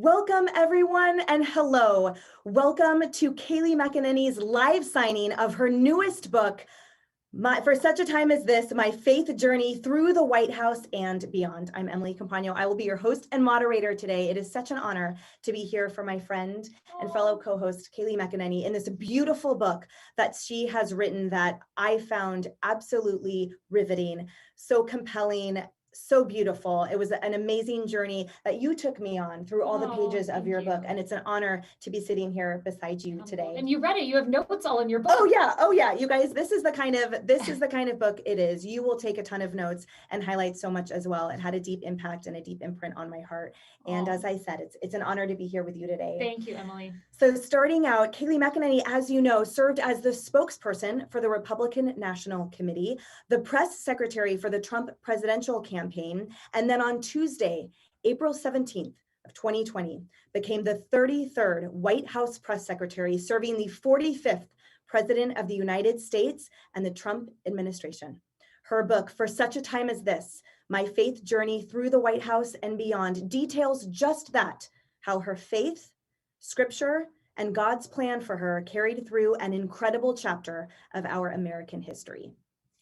Welcome, everyone, and hello. Welcome to Kayleigh McEnany's live signing of her newest book, For Such a Time as This, My Faith Journey Through the White House and Beyond. I'm Emily Campagno. I will be your host and moderator today. It is such an honor to be here for my friend and fellow co-host, Kayleigh McEnany, in this beautiful book that she has written that I found absolutely riveting, so compelling, so beautiful. It was an amazing journey that you took me on through all the pages of your book. And it's an honor to be sitting here beside you today. And you read it, you have notes all in your book. Oh yeah. You guys, this is the kind of book it is. You will take a ton of notes and highlight so much as well. It had a deep impact and a deep imprint on my heart. And as I said, it's an honor to be here with you today. Thank you, Emily. So starting out, Kayleigh McEnany, as you know, served as the spokesperson for the Republican National Committee, the press secretary for the Trump presidential campaign, and then on Tuesday, April 17th of 2020, became the 33rd White House press secretary, serving the 45th President of the United States and the Trump administration. Her book, For Such a Time as This, My Faith Journey Through the White House and Beyond, details just that, how her faith, scripture, and God's plan for her carried through an incredible chapter of our American history.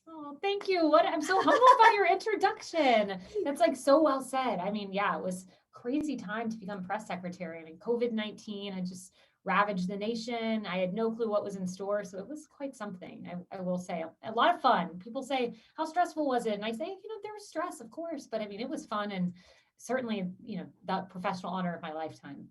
Oh, thank you. I'm so humbled by your introduction. That's like so well said. I mean, yeah, it was a crazy time to become press secretary. I mean, COVID-19 had just ravaged the nation. I had no clue what was in store. So it was quite something, I will say. A lot of fun. People say, how stressful was it? And I say, there was stress, of course, but I mean, it was fun and certainly, the professional honor of my lifetime.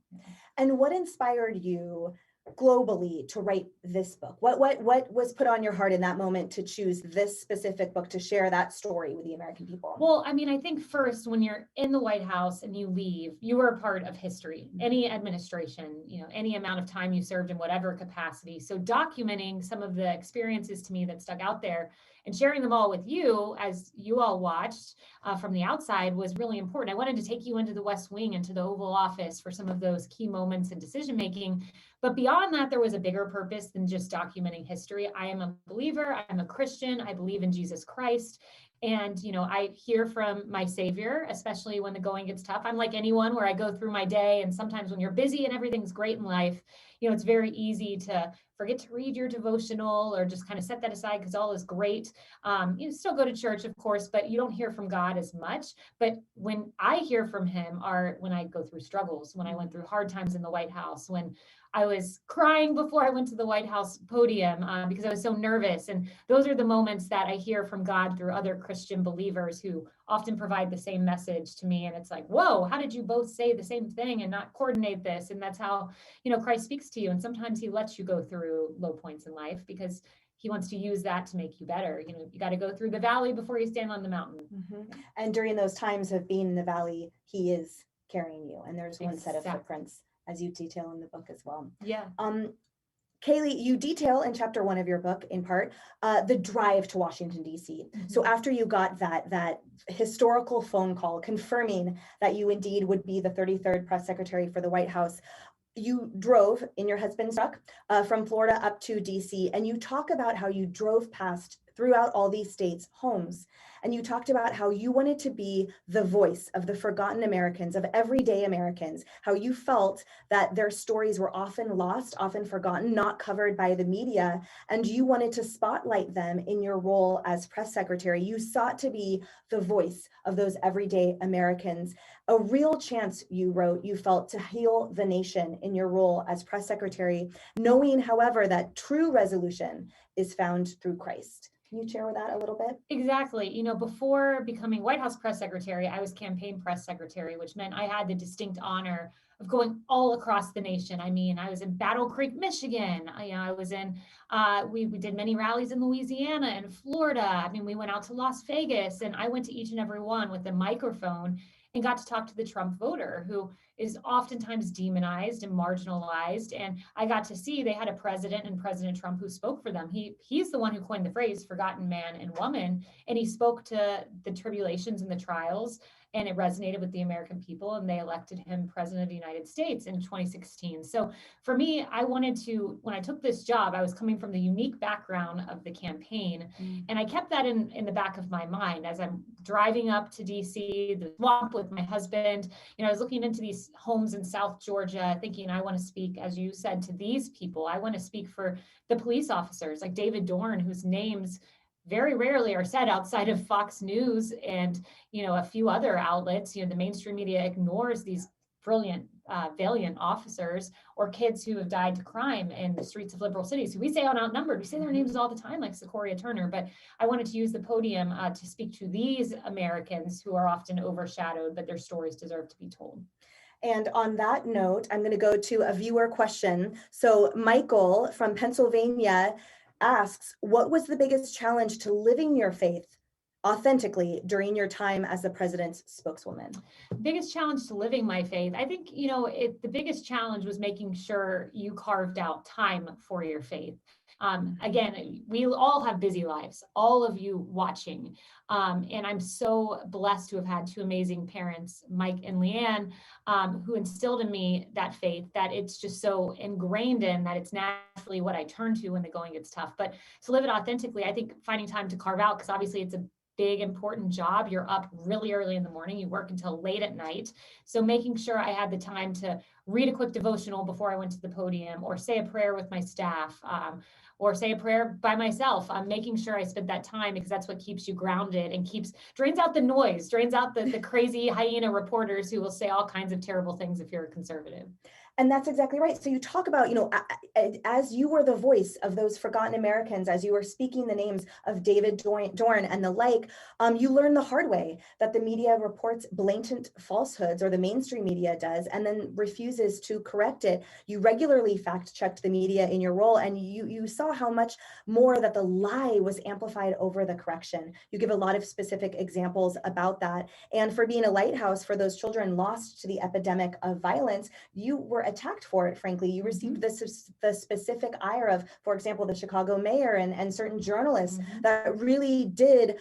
And what inspired you globally to write this book? What was put on your heart in that moment to choose this specific book to share that story with the American people? Well, I mean, I think first, when you're in the White House and you leave, you are a part of history, any administration, any amount of time you served in whatever capacity. So documenting some of the experiences to me that stuck out there and sharing them all with you as you all watched from the outside was really important. I wanted to take you into the West Wing, into the Oval Office for some of those key moments in decision making. But beyond that, there was a bigger purpose than just documenting history. I am a believer. I'm a Christian. I believe in Jesus Christ. And, I hear from my Savior, especially when the going gets tough. I'm like anyone where I go through my day. And sometimes when you're busy and everything's great in life, it's very easy to forget to read your devotional or just kind of set that aside because all is great. You still go to church, of course, but you don't hear from God as much. But when I hear from him are when I go through struggles, when I went through hard times in the White House, when I was crying before I went to the White House podium because I was so nervous. And those are the moments that I hear from God through other Christian believers who often provide the same message to me. And it's like, whoa, how did you both say the same thing and not coordinate this? And that's how, Christ speaks to you. And sometimes he lets you go through low points in life because he wants to use that to make you better. You got to go through the valley before you stand on the mountain. Mm-hmm. And during those times of being in the valley, he is carrying you. And there's one set of footprints, as you detail in the book as well. Yeah. Kayleigh, you detail in chapter 1 of your book, in part, the drive to Washington, D.C. Mm-hmm. So after you got that historical phone call confirming that you indeed would be the 33rd press secretary for the White House, you drove in your husband's truck from Florida up to DC, and you talk about how you drove past throughout all these states' homes. And you talked about how you wanted to be the voice of the forgotten Americans, of everyday Americans, how you felt that their stories were often lost, often forgotten, not covered by the media, and you wanted to spotlight them in your role as press secretary. You sought to be the voice of those everyday Americans. A real chance, you wrote, you felt to heal the nation in your role as press secretary, knowing, however, that true resolution is found through Christ. Can you share with that a little bit? Exactly. Before becoming White House press secretary, I was campaign press secretary, which meant I had the distinct honor of going all across the nation. I mean, I was in Battle Creek, Michigan. I was in, we did many rallies in Louisiana and Florida. I mean, we went out to Las Vegas, and I went to each and every one with a microphone and got to talk to the Trump voter, who is oftentimes demonized and marginalized. And I got to see they had a president and President Trump who spoke for them. He's the one who coined the phrase forgotten man and woman. And he spoke to the tribulations and the trials, and it resonated with the American people, and they elected him president of the United States in 2016. So for me, I wanted to, when I took this job, I was coming from the unique background of the campaign. And I kept that in the back of my mind as I'm driving up to DC, the swamp with my husband. I was looking into these these homes in South Georgia thinking, I want to speak, as you said, to these people. I want to speak for the police officers like David Dorn, whose names very rarely are said outside of Fox News and, a few other outlets. The mainstream media ignores these brilliant, valiant officers or kids who have died to crime in the streets of liberal cities who we say are outnumbered. We say their names all the time, like Sequoia Turner, but I wanted to use the podium to speak to these Americans who are often overshadowed, but their stories deserve to be told. And on that note, I'm going to go to a viewer question. So Michael from Pennsylvania asks, what was the biggest challenge to living your faith authentically during your time as the president's spokeswoman? Biggest challenge to living my faith. I think, the biggest challenge was making sure you carved out time for your faith. Again, we all have busy lives, all of you watching. And I'm so blessed to have had two amazing parents, Mike and Leanne, who instilled in me that faith, that it's just so ingrained in that it's naturally what I turn to when the going gets tough. But to live it authentically, I think finding time to carve out, because obviously it's a big, important job. You're up really early in the morning. You work until late at night. So making sure I had the time to read a quick devotional before I went to the podium, or say a prayer with my staff, or say a prayer by myself. I'm making sure I spend that time, because that's what keeps you grounded and drains out the noise, drains out the crazy hyena reporters who will say all kinds of terrible things if you're a conservative. And that's exactly right. So you talk about, as you were the voice of those forgotten Americans, as you were speaking the names of David Dorn and the like, you learn the hard way that the media reports blatant falsehoods, or the mainstream media does, and then refuses to correct it. You regularly fact-checked the media in your role, and you saw how much more that the lie was amplified over the correction. You give a lot of specific examples about that. And for being a lighthouse for those children lost to the epidemic of violence, you were attacked for it, frankly. You received the specific ire of, for example, the Chicago mayor and certain journalists that really did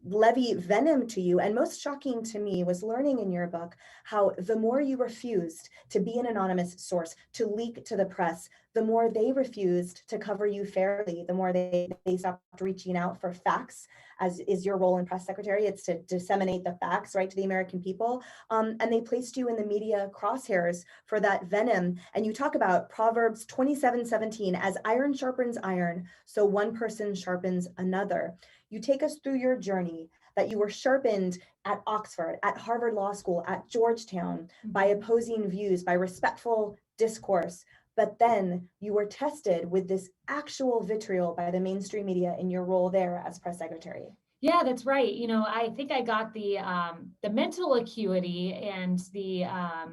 levy venom to you. And most shocking to me was learning in your book how the more you refused to be an anonymous source, to leak to the press, the more they refused to cover you fairly, the more they stopped reaching out for facts, as is your role in press secretary. It's to disseminate the facts, right, to the American people. And they placed you in the media crosshairs for that venom. And you talk about Proverbs 27:17, as iron sharpens iron, so one person sharpens another. You take us through your journey, that you were sharpened at Oxford, at Harvard Law School, at Georgetown, by opposing views, by respectful discourse. But then you were tested with this actual vitriol by the mainstream media in your role there as press secretary. Yeah, that's right. I think I got the mental acuity and the, I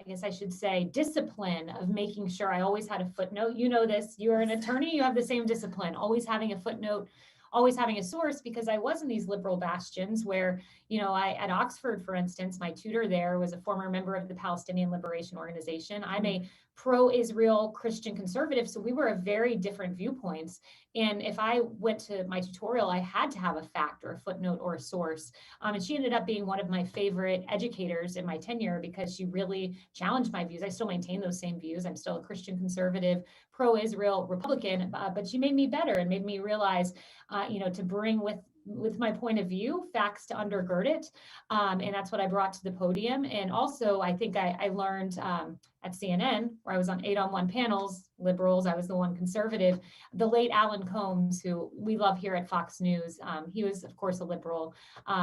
guess I should say, discipline of making sure I always had a footnote. You know this, you're an attorney, you have the same discipline, always having a footnote, always having a source, because I was in these liberal bastions where, at Oxford, for instance, my tutor there was a former member of the Palestinian Liberation Organization. I'm a pro-Israel Christian conservative, so we were of very different viewpoints. And if I went to my tutorial, I had to have a fact or a footnote or a source. And she ended up being one of my favorite educators in my tenure, because she really challenged my views. I still maintain those same views. I'm still a Christian conservative, pro-Israel Republican, but she made me better and made me realize, to bring with my point of view, facts to undergird it. And that's what I brought to the podium. And also, I think I learned at CNN, where I was on 8-on-1 panels, liberals, I was the one conservative, the late Alan Combs, who we love here at Fox News. He was, of course, a liberal.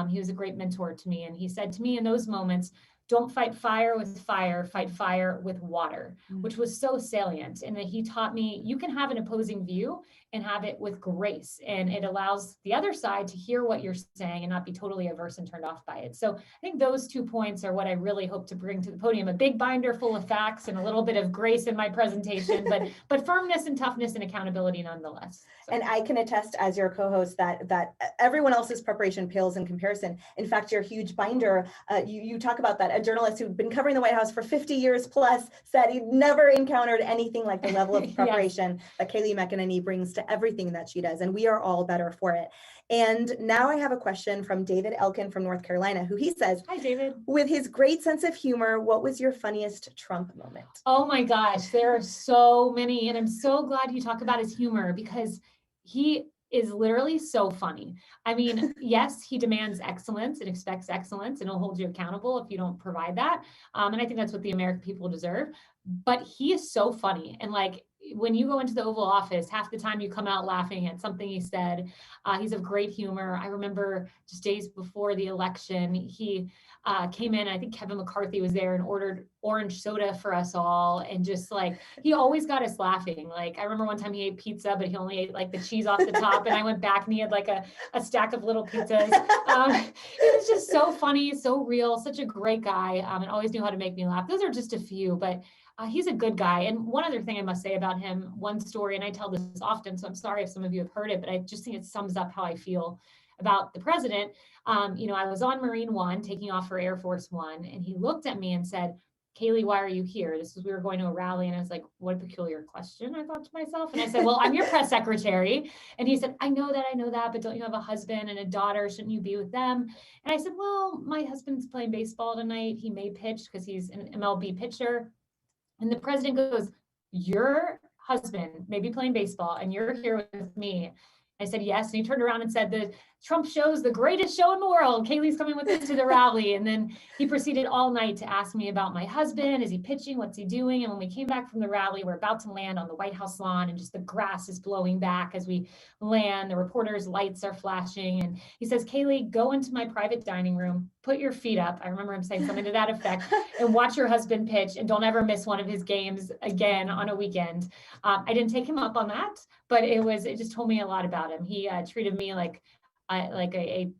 He was a great mentor to me. And he said to me in those moments, don't fight fire with fire, fight fire with water, which was so salient. And that he taught me, you can have an opposing view and have it with grace. And it allows the other side to hear what you're saying and not be totally averse and turned off by it. So I think those 2 points are what I really hope to bring to the podium, a big binder full of facts and a little bit of grace in my presentation, but firmness and toughness and accountability nonetheless. So. And I can attest as your co-host that everyone else's preparation pales in comparison. In fact, your huge binder, you talk about that. A journalist who'd been covering the White House for 50 years plus said he'd never encountered anything like the level of preparation that Kayleigh McEnany brings to everything that she does. And we are all better for it. And now I have a question from David Elkin from North Carolina, who he says, hi, David. With his great sense of humor, what was your funniest Trump moment? Oh my gosh, there are so many. And I'm so glad you talk about his humor, because he is literally so funny. I mean, yes, he demands excellence and expects excellence, and he'll hold you accountable if you don't provide that. And I think that's what the American people deserve. But he is so funny. And like, when you go into the Oval Office, half the time you come out laughing at something he said. He's of great humor. I remember just days before the election, he came in, I think Kevin McCarthy was there and ordered orange soda for us all. And just like, he always got us laughing. Like, I remember one time he ate pizza, but he only ate like the cheese off the top. And I went back and he had like a stack of little pizzas. It was just so funny, so real, such a great guy, and always knew how to make me laugh. Those are just a few, but he's a good guy. And one other thing I must say about him, one story, and I tell this often, so I'm sorry if some of you have heard it, but I just think it sums up how I feel about the president. I was on Marine One taking off for Air Force One, and he looked at me and said, Kayleigh, why are you here? We were going to a rally. And I was like, what a peculiar question, I thought to myself. And I said, well, I'm your press secretary. And he said, I know that, but don't you have a husband and a daughter? Shouldn't you be with them? And I said, well, my husband's playing baseball tonight. He may pitch because he's an MLB pitcher. And the president goes, your husband may be playing baseball and you're here with me. I said, yes. And he turned around and said, the Trump show's the greatest show in the world. Kayleigh's coming with us to the rally. And then he proceeded all night to ask me about my husband. Is he pitching? What's he doing? And when we came back from the rally, we're about to land on the White House lawn, and just the grass is blowing back as we land. The reporters' lights are flashing. And he says, Kayleigh, go into my private dining room, put your feet up. I remember him saying something to that effect, and watch your husband pitch, and don't ever miss one of his games again on a weekend. I didn't take him up on that, but it just told me a lot about him. He treated me like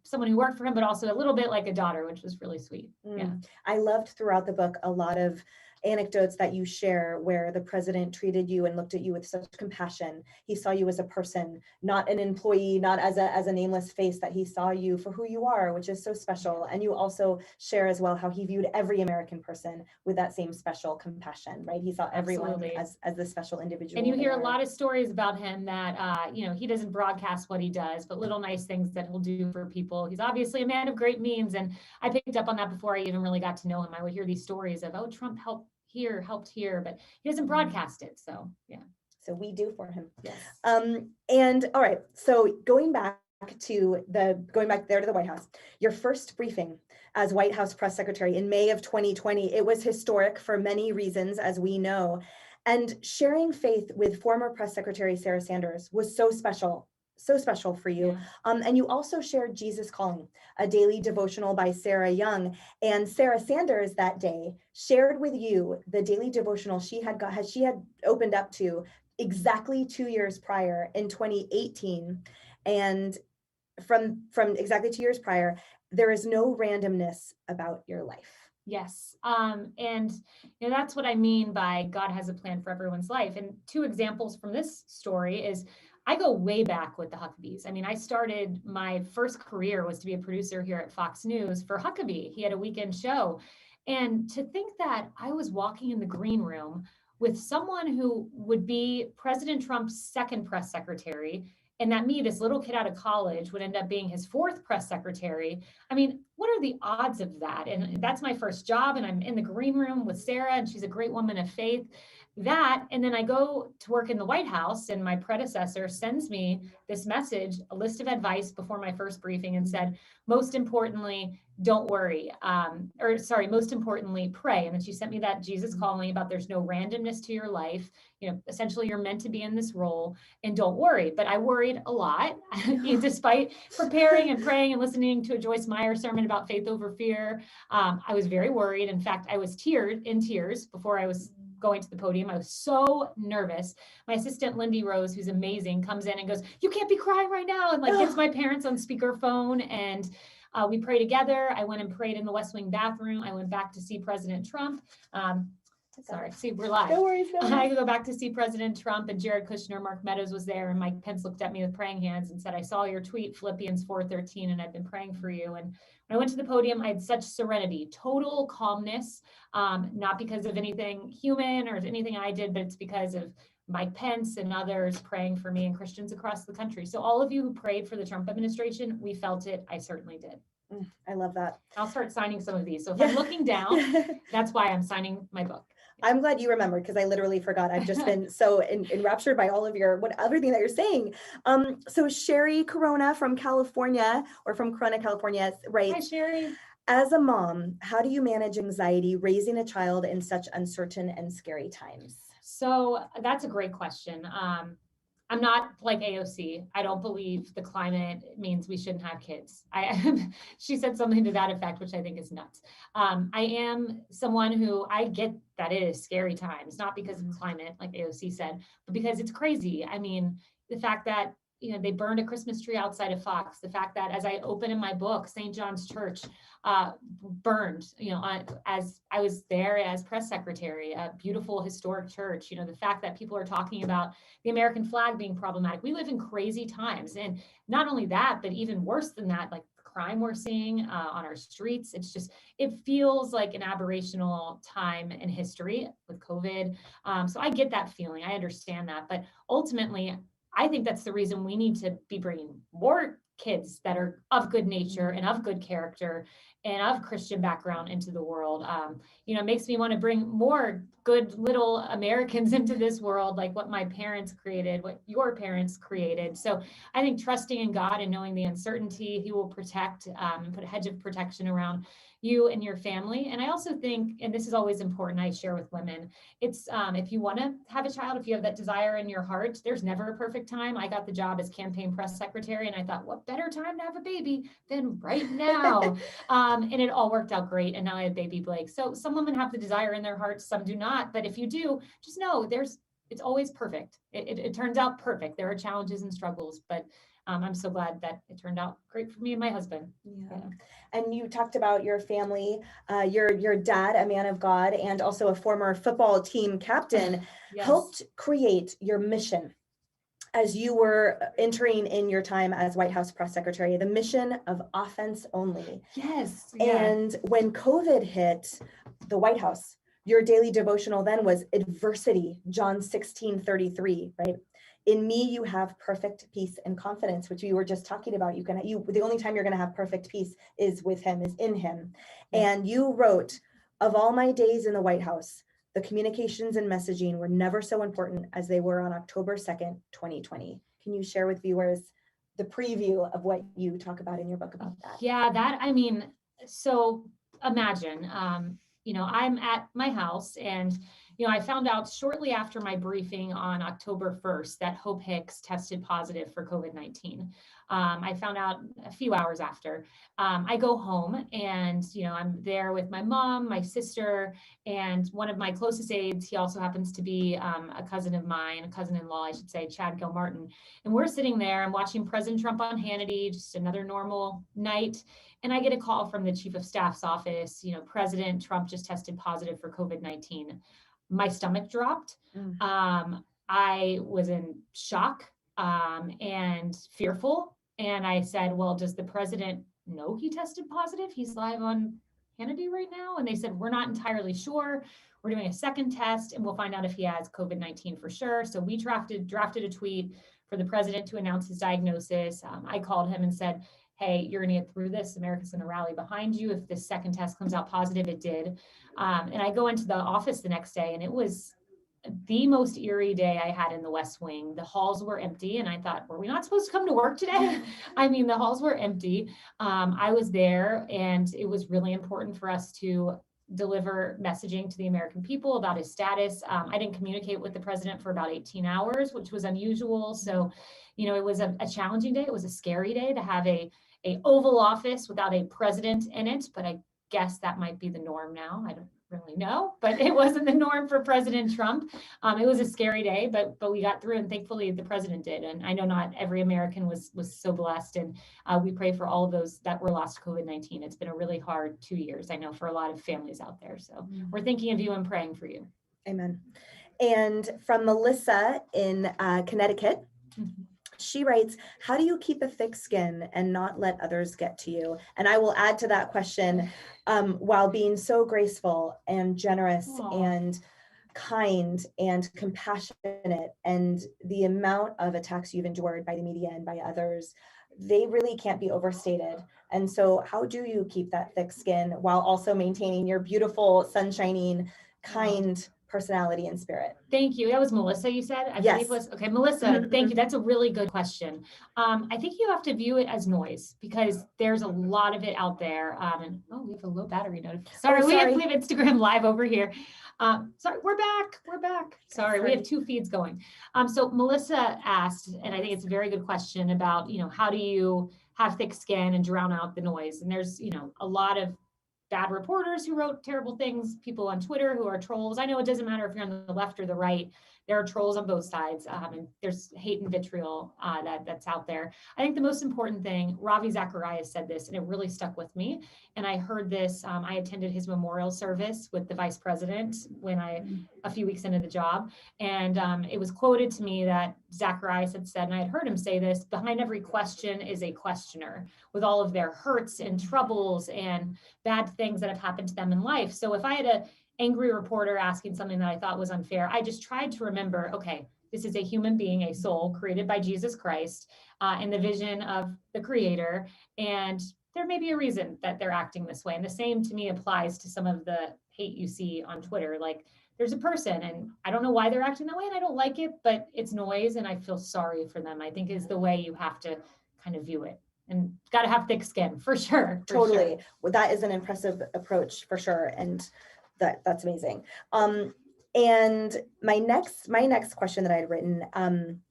someone who worked for him, but also a little bit like a daughter, which was really sweet. Yeah. I loved throughout the book a lot of anecdotes that you share where the president treated you and looked at you with such compassion. He saw you as a person, not an employee, not as a nameless face, that he saw you for who you are, which is so special. And you also share as well how he viewed every American person with that same special compassion, right? He saw everyone as the special individual. And you hear a lot of stories about him that, he doesn't broadcast what he does, but little nice things that he'll do for people. He's obviously a man of great means. And I picked up on that before I even really got to know him. I would hear these stories of, oh, Trump helped here, but he doesn't broadcast it. So, yeah. So we do for him. Yes. And all right. So going back there to the White House, your first briefing as White House press secretary in May of 2020, it was historic for many reasons, as we know. And sharing faith with former press secretary Sarah Sanders was so special for you. Yeah. And you also shared Jesus Calling, a daily devotional by Sarah Young. And Sarah Sanders that day shared with you the daily devotional she had opened up to exactly 2 years prior in 2018. And from exactly 2 years prior, there is no randomness about your life. Yes. And that's what I mean by God has a plan for everyone's life. And two examples from this story is I go way back with the Huckabees. I mean, I started, my first career was to be a producer here at Fox News for Huckabee. He had a weekend show. And to think that I was walking in the green room with someone who would be President Trump's second press secretary, and that me, this little kid out of college, would end up being his fourth press secretary. I mean, what are the odds of that? And that's my first job, and I'm in the green room with Sarah, and she's a great woman of faith. That, and then I go to work in the White House, and my predecessor sends me this message, a list of advice before my first briefing, and said, most importantly, don't worry, most importantly, pray. And then she sent me that Jesus Calling about there's no randomness to your life. Essentially you're meant to be in this role, and don't worry. But I worried a lot, despite preparing and praying and listening to a Joyce Meyer sermon about faith over fear. I was very worried. In fact, I was in tears before I was going to the podium. I was so nervous. My assistant, Lindy Rose, who's amazing, comes in and goes, you can't be crying right now. And gets my parents on speakerphone, and we pray together. I went and prayed in the West Wing bathroom. I went back to see President Trump. See, we're live. No worries. I go back to see President Trump, and Jared Kushner, Mark Meadows was there, and Mike Pence looked at me with praying hands and said, I saw your tweet, Philippians 4:13, and I've been praying for you. And when I went to the podium, I had such serenity, total calmness, not because of anything human or anything I did, but it's because of Mike Pence and others praying for me and Christians across the country. So all of you who prayed for the Trump administration, we felt it. I certainly did. I love that. I'll start signing some of these. So if I'm looking down, that's why I'm signing my book. I'm glad you remembered because I literally forgot. I've just been so enraptured by all of everything that you're saying. So Sherry Corona from California, or from Corona, California, Hi, writes, Sherry. as a mom, how do you manage anxiety raising a child in such uncertain and scary times? So that's a great question. I'm not like AOC. I don't believe the climate means we shouldn't have kids. She said something to that effect, which I think is nuts. I am someone who, I get that it is scary times, not because of climate, like AOC said, but because it's crazy. I mean, the fact that, they burned a Christmas tree outside of Fox, the fact that, as I open in my book, St. John's Church burned, as I was there as press secretary, a beautiful historic church, the fact that people are talking about the American flag being problematic. We live in crazy times. And not only that, but even worse than that, like the crime we're seeing on our streets. It feels like an aberrational time in history with COVID. So I get that feeling. I understand that. But ultimately, I think that's the reason we need to be bringing more kids that are of good nature and of good character and of Christian background into the world. It makes me want to bring more good little Americans into this world, like what my parents created, what your parents created. So I think trusting in God and knowing the uncertainty, He will protect and put a hedge of protection around you and your family. And I also think, and this is always important, I share with women, it's if you want to have a child, if you have that desire in your heart, there's never a perfect time. I got the job as campaign press secretary, and I thought, what better time to have a baby than right now? And it all worked out great. And now I have baby Blake. So some women have the desire in their hearts, some do not. But if you do, just know it's always perfect. It turns out perfect. There are challenges and struggles, but I'm so glad that it turned out great for me and my husband. Yeah. And you talked about your family, your dad, a man of God, and also a former football team captain, Yes. helped create your mission as you were entering in your time as White House press secretary, the mission of offense only. Yes. Yeah. And when COVID hit the White House, your daily devotional then was adversity, John 16:33, right? In me, you have perfect peace and confidence, which we were just talking about. The only time you're going to have perfect peace is with Him, is in Him. Yeah. And you wrote, of all my days in the White House, the communications and messaging were never so important as they were on October 2nd, 2020. Can you share with viewers the preview of what you talk about in your book about that? Yeah, so imagine, I'm at my house, and I found out shortly after my briefing on October 1st that Hope Hicks tested positive for COVID-19. I found out a few hours after. I go home, and I'm there with my mom, my sister, and one of my closest aides. He also happens to be a cousin of mine, a cousin-in-law, I should say, Chad Gilmartin. And we're sitting there, I'm watching President Trump on Hannity, just another normal night. And I get a call from the chief of staff's office, President Trump just tested positive for COVID-19. My stomach dropped. I was in shock and fearful. And I said, well, does the president know he tested positive? He's live on Hannity right now. And they said, we're not entirely sure. We're doing a second test, and we'll find out if he has COVID-19 for sure. So we drafted a tweet for the president to announce his diagnosis. I called him and said, hey, you're going to get through this. America's going to rally behind you. If this second test comes out positive, it did. And I go into the office the next day, and it was the most eerie day I had in the West Wing. The halls were empty, and I thought, were we not supposed to come to work today? I mean, the halls were empty. I was there, and it was really important for us to deliver messaging to the American people about his status. I didn't communicate with the president for about 18 hours, which was unusual. So, it was a challenging day. It was a scary day to have a Oval Office without a president in it, but I guess that might be the norm now. I don't really know, but it wasn't the norm for President Trump. It was a scary day, but we got through, and thankfully the president did. And I know not every American was so blessed, and we pray for all of those that were lost to COVID-19. It's been a really hard 2 years, I know, for a lot of families out there. So we're thinking of you and praying for you. Amen. And from Melissa in Connecticut, she writes, how do you keep a thick skin and not let others get to you? And I will add to that question, while being so graceful and generous and kind and compassionate, and the amount of attacks you've endured by the media and by others, they really can't be overstated. And so how do you keep that thick skin while also maintaining your beautiful, sunshining, kind personality and spirit? Thank you. That was Melissa, you said? I Yes. believe was. Okay, Melissa, thank you. That's a really good question. I think you have to view it as noise because there's a lot of it out there. And we have a low battery notification. Sorry, we have Instagram live over here. Sorry, we're back. Sorry, we have 2 feeds going. So Melissa asked, and I think it's a very good question about, how do you have thick skin and drown out the noise? And there's, a lot of bad reporters who wrote terrible things, people on Twitter who are trolls. I know it doesn't matter if you're on the left or the right. There are trolls on both sides, and there's hate and vitriol that's out there. I think the most important thing, Ravi Zacharias said this, and it really stuck with me. And I heard this, I attended his memorial service with the vice president a few weeks into the job. And it was quoted to me that Zacharias had said, and I had heard him say this, behind every question is a questioner with all of their hurts and troubles and bad things that have happened to them in life. So if I had an angry reporter asking something that I thought was unfair, I just tried to remember, okay, this is a human being, a soul created by Jesus Christ in the vision of the creator. And there may be a reason that they're acting this way. And the same to me applies to some of the hate you see on Twitter. Like there's a person and I don't know why they're acting that way and I don't like it, but it's noise and I feel sorry for them, I think is the way you have to kind of view it. And got to have thick skin for sure. Totally. Well, that is an impressive approach for sure. And that's amazing. And my next question that I had written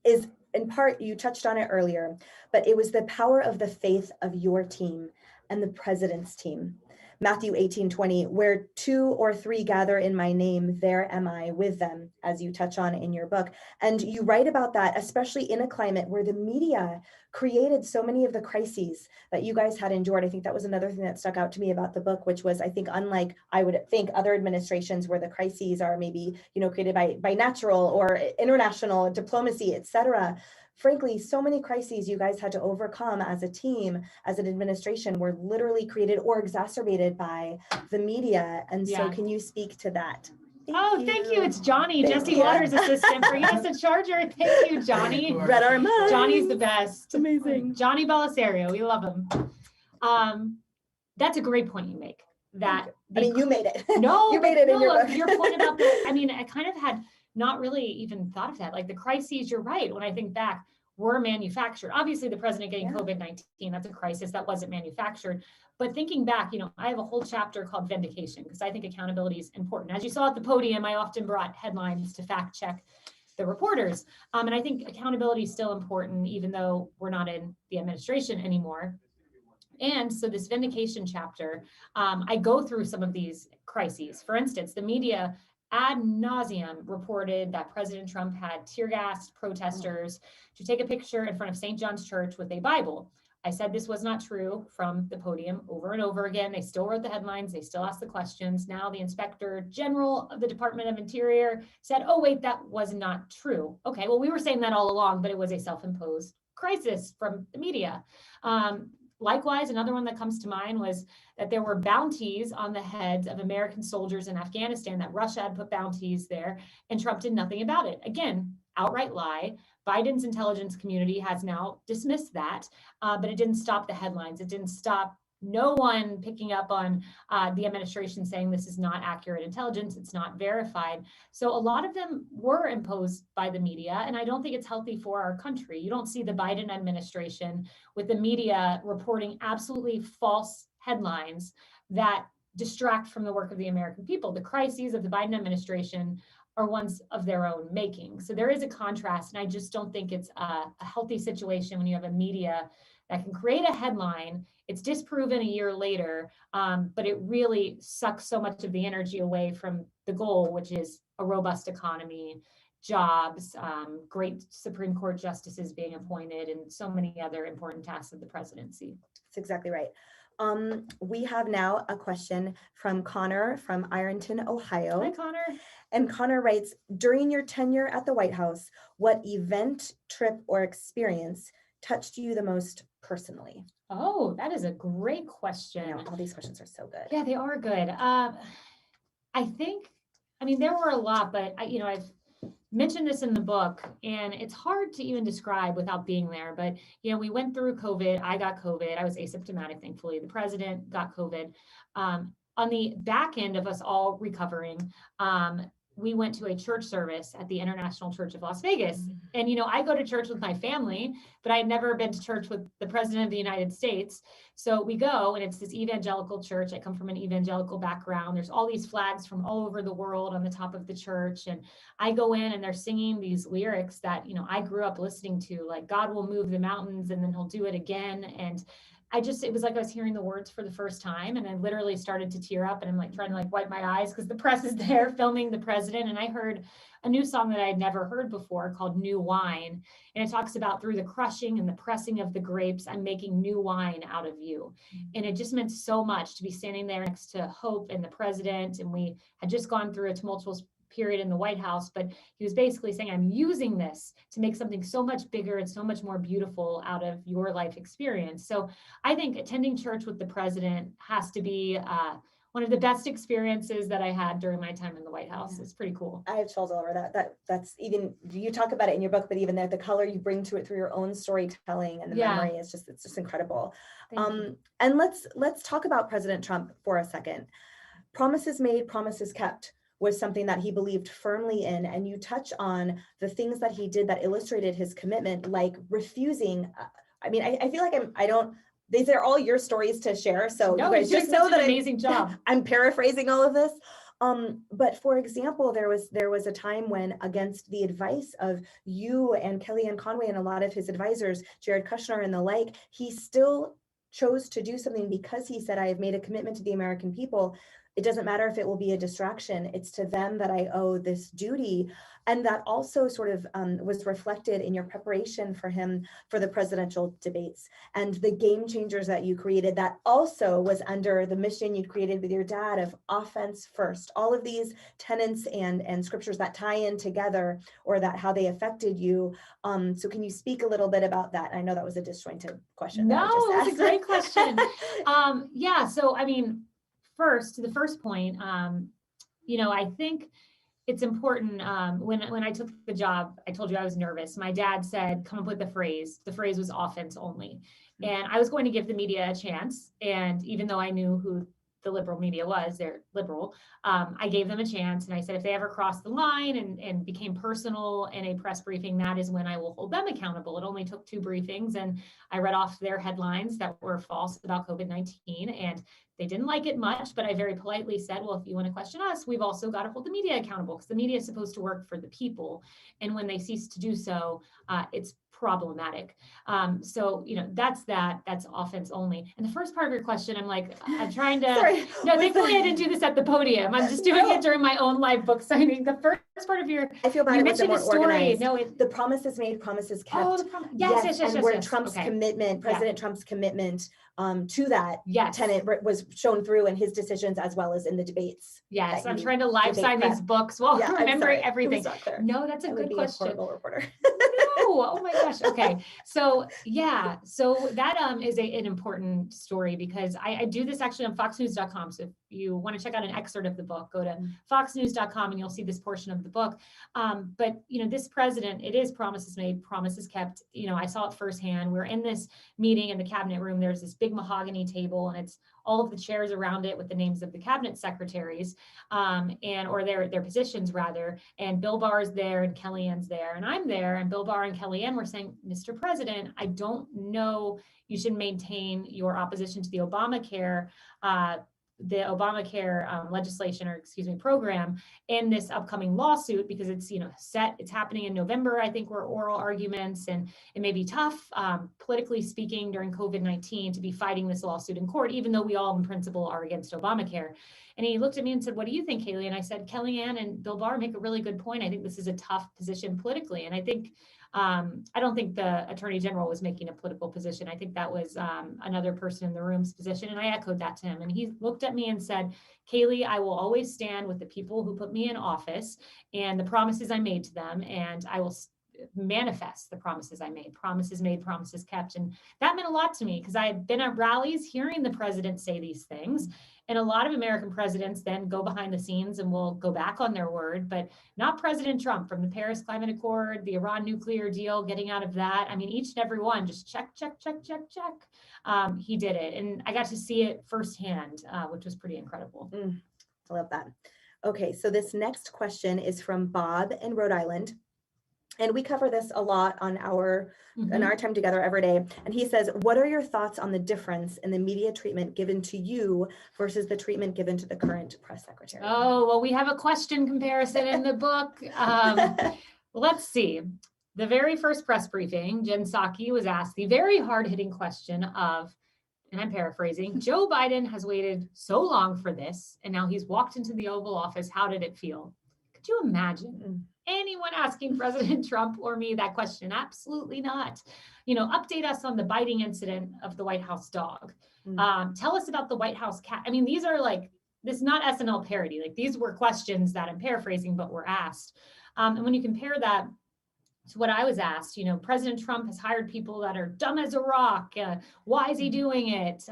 is in part, you touched on it earlier, but it was the power of the faith of your team and the president's team. Matthew 18:20, where 2 or 3 gather in my name, there am I with them, as you touch on in your book. And you write about that, especially in a climate where the media created so many of the crises that you guys had endured. I think that was another thing that stuck out to me about the book, which was, I think, unlike I would think other administrations where the crises are maybe, created by natural or international diplomacy, et cetera. Frankly, so many crises you guys had to overcome as a team, as an administration, were literally created or exacerbated by the media. And so can you speak to that? Thank you. It's Johnny, Jesse Waters' assistant, bringing us a charger. Thank you, Johnny. Read our minds. Johnny's the best. It's amazing. Johnny Belisario, we love him. That's a great point you make. You made it. No, you made it in your book. Your point about that. I kind of had not really even thought of that. Like the crises, you're right. When I think back, were manufactured. Obviously, the president getting COVID-19, that's a crisis that wasn't manufactured. But thinking back, I have a whole chapter called Vindication because I think accountability is important. As you saw at the podium, I often brought headlines to fact check the reporters. And I think accountability is still important, even though we're not in the administration anymore. And so this Vindication chapter, I go through some of these crises. For instance, the media ad nauseum reported that President Trump had tear-gassed protesters to take a picture in front of St. John's Church with a Bible. I said this was not true from the podium over and over again. They still wrote the headlines. They still asked the questions. Now the Inspector General of the Department of Interior said, oh, wait, that was not true. Okay, well, we were saying that all along, but it was a self-imposed crisis from the media. Likewise, another one that comes to mind was that there were bounties on the heads of American soldiers in Afghanistan, that Russia had put bounties there, and Trump did nothing about it. Again, outright lie. Biden's intelligence community has now dismissed that, but it didn't stop the headlines. It didn't stop no one picking up on the administration saying this is not accurate intelligence, it's not verified. So a lot of them were imposed by the media, and I don't think it's healthy for our country. You don't see the Biden administration with the media reporting absolutely false headlines that distract from the work of the American people. The crises of the Biden administration are ones of their own making. So there is a contrast, and I just don't think it's a healthy situation when you have a media that can create a headline. It's disproven a year later, but it really sucks so much of the energy away from the goal, which is a robust economy, jobs, great Supreme Court justices being appointed, and so many other important tasks of the presidency. That's exactly right. We have now a question from Connor from Ironton, Ohio. Hi, Connor. And Connor writes, during your tenure at the White House, what event, trip, or experience touched you the most personally? Oh, that is a great question. All these questions are so good. Yeah, they are good. I think, there were a lot, but I've mentioned this in the book, and it's hard to even describe without being there. But, we went through COVID. I got COVID. I was asymptomatic, thankfully. The president got COVID. on the back end of us all recovering, we went to a church service at the International Church of Las Vegas. And, I go to church with my family, but I had never been to church with the President of the United States. So we go, and it's this evangelical church. I come from an evangelical background. There's all these flags from all over the world on the top of the church. And I go in and they're singing these lyrics that, I grew up listening to, like, God will move the mountains and then he'll do it again. And it was like I was hearing the words for the first time, and I literally started to tear up, and I'm like trying to wipe my eyes because the press is there filming the president. And I heard a new song that I had never heard before called New Wine. And it talks about through the crushing and the pressing of the grapes, I'm making new wine out of you. And it just meant so much to be standing there next to Hope and the president. And we had just gone through a tumultuous period in the White House, but he was basically saying, I'm using this to make something so much bigger and so much more beautiful out of your life experience. So I think attending church with the president has to be one of the best experiences that I had during my time in the White House. It's pretty cool. I have chills all over that. That's even, you talk about it in your book, but even there, the color you bring to it through your own storytelling and the memory is it's just incredible. And let's talk about President Trump for a second. Promises made, promises kept was something that he believed firmly in. And you touch on the things that he did that illustrated his commitment, like refusing. I feel like these are all your stories to share. So no, you guys just know that amazing job. I'm paraphrasing all of this. But for example, there was a time when, against the advice of you and Kellyanne Conway and a lot of his advisors, Jared Kushner and the like, he still chose to do something because he said, I have made a commitment to the American people. It doesn't matter if it will be a distraction. It's to them that I owe this duty. And that also sort of was reflected in your preparation for him for the presidential debates and the game changers that you created. That also was under the mission you'd created with your dad of offense first. All of these tenets and scriptures that tie in together, or that how they affected you. So can you speak a little bit about that? I know that was a disjointed question. No, it was a great question. So first, to the first point, I think it's important. When I took the job, I told you I was nervous. My dad said, come up with the phrase. The phrase was offense only. And I was going to give the media a chance. And even though I knew who the liberal media was, they're liberal, I gave them a chance. And I said, if they ever crossed the line and became personal in a press briefing, that is when I will hold them accountable. It only took 2 briefings. And I read off their headlines that were false about COVID-19. And they didn't like it much, but I very politely said, well, if you want to question us, we've also got to hold the media accountable, because the media is supposed to work for the people. And when they cease to do so, it's problematic. That's offense only. And the first part of your question, I'm trying to, Sorry. No, thankfully I didn't do this at the podium. I'm just doing it during my own live book signing. The first part of I feel bad. You It mentioned more a story. organized. No, the promises made, promises kept. Oh, yes. And where Trump's commitment, President Trump's commitment to that tenet was shown through in his decisions as well as in the debates. Yes, I'm trying to live sign these books while remembering everything. No, that's a good question. A horrible reporter. No, oh my gosh. Okay. So that is an important story, because I do this actually on foxnews.com. So if you want to check out an excerpt of the book, go to foxnews.com and you'll see this portion of the book. But this president, it is promises made, promises kept. I saw it firsthand. We're in this meeting in the cabinet room. There's this big mahogany table, and it's all of the chairs around it with the names of the cabinet secretaries, or their positions rather. And Bill Barr's there and Kellyanne's there and I'm there, and Bill Barr and Kellyanne were saying, Mr. President, I don't know, you should maintain your opposition to the Obamacare legislation, program in this upcoming lawsuit, because it's it's happening in November. I think were oral arguments, and it may be tough politically speaking during COVID-19 to be fighting this lawsuit in court, even though we all in principle are against Obamacare. And he looked at me and said, what do you think, Kayleigh? And I said, Kellyanne and Bill Barr make a really good point. I think this is a tough position politically. And I think I don't think the Attorney General was making a political position. I think that was another person in the room's position. And I echoed that to him. And he looked at me and said, Kayleigh, I will always stand with the people who put me in office and the promises I made to them. And I will manifest the promises I made, promises made, promises kept. And that meant a lot to me because I had been at rallies hearing the president say these things. And a lot of American presidents then go behind the scenes and will go back on their word, but not President Trump. From the Paris Climate Accord, the Iran nuclear deal, getting out of that. I mean, each and every one, just check, check, check, check, check. He did it. And I got to see it firsthand, which was pretty incredible. I love that. Okay, so this next question is from Bob in Rhode Island. And we cover this a lot on our in our time together every day. And he says, what are your thoughts on the difference in the media treatment given to you versus the treatment given to the current press secretary? Oh, well, we have a question comparison in the book. Let's see. The very first press briefing, Jen Psaki was asked the very hard-hitting question of, and I'm paraphrasing, Joe Biden has waited so long for this, and now he's walked into the Oval Office. How did it feel? Could you imagine anyone asking President Trump or me that question? Absolutely not. You know, update us on the biting incident of the White House dog. Tell us about the White House cat. I mean, these are like, this is not SNL parody. Like, these were questions that I'm paraphrasing, but were asked. And when you compare that to what I was asked, you know, President Trump has hired people that are dumb as a rock. Why is he doing it?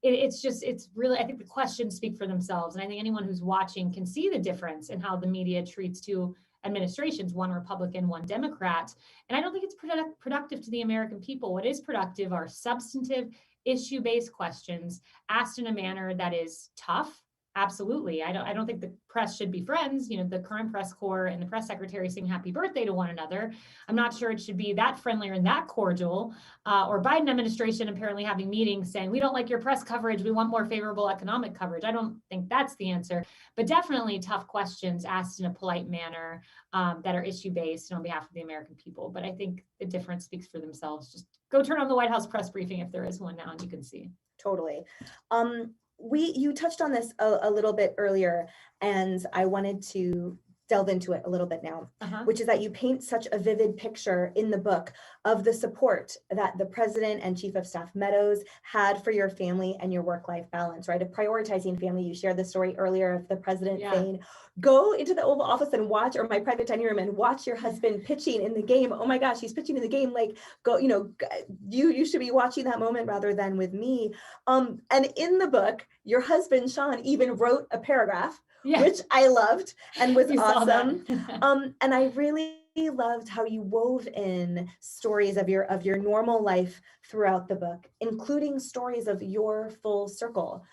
It's really, I think the questions speak for themselves. And I think anyone who's watching can see the difference in how the media treats two administrations, one Republican, one Democrat. And I don't think it's productive to the American people. What is productive are substantive, issue-based questions asked in a manner that is tough. Absolutely. I don't think the press should be friends. You know, the current press corps and the press secretary sing happy birthday to one another. I'm not sure it should be that friendly or that cordial, or Biden administration apparently having meetings saying, we don't like your press coverage. We want more favorable economic coverage. I don't think that's the answer, but definitely tough questions asked in a polite manner, that are issue-based and on behalf of the American people. But I think the difference speaks for themselves. Just go turn on the White House press briefing if there is one now, and you can see. Totally. You touched on this a little bit earlier, and I wanted to delve into it a little bit now, which is that you paint such a vivid picture in the book of the support that the president and chief of staff Meadows had for your family and your work-life balance, right? Of prioritizing family. You shared the story earlier of the president saying, go into the Oval Office and watch, or my private dining room, and watch your husband pitching in the game. Oh my gosh, he's pitching in the game. Like, go, you know, you should be watching that moment rather than with me. And in the book, your husband, Sean, even wrote a paragraph, which I loved and was awesome. And I really loved how you wove in stories of your normal life throughout the book, including stories of your full circle.